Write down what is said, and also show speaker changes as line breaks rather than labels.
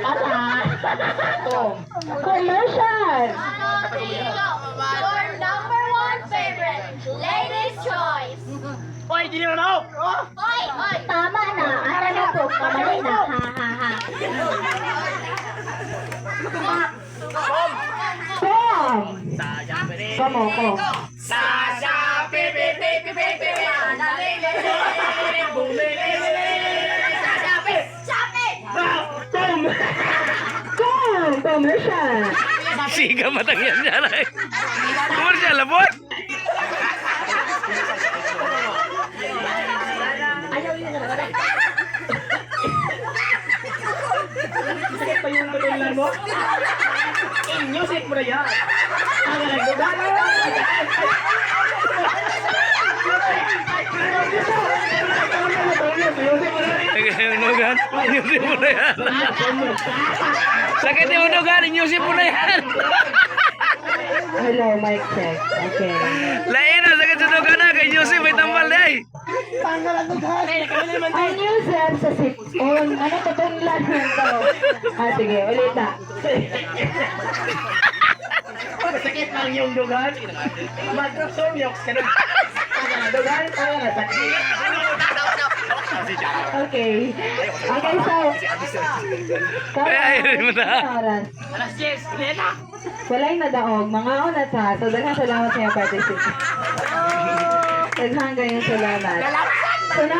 Pasa. Commercial.
Your number one favorite, ladies' choice.
Oy, di naman ako!
Hoy, hoy.
Tama na. Ano na po? Kamali na. Ha, ha, ha. Pom. Kamoko.
Sasha, pipi, pipi, pipi, pipi.
Pom. Commercial.
Siga matang yan dyan ay. Komersyal, labot.
Sakit pa yung tutulan mo? Music mo na yan! Ang nagdugan!
Unugan, inyusip mo na yan. Sakit yung unugan, inyusip mo na yan.
Hello, mic check. Okay.
Lain na, sakit sa unugan na, kay inyusip, may tambal na eh.
Ang new set sa sipon. Ano to itong lahat to? Sige, ulit na.
Sakit lang yung dugan. Mag-sumyok ka na. Dugan, kaya na sakit.
Okay. Okay, so.
Ay, mo na.
Oras.
Alas 10, neta!
Walay na daog. Mga una sa. So, daghang salamat sa iyong participation. Daghang ganyan salamat. So, na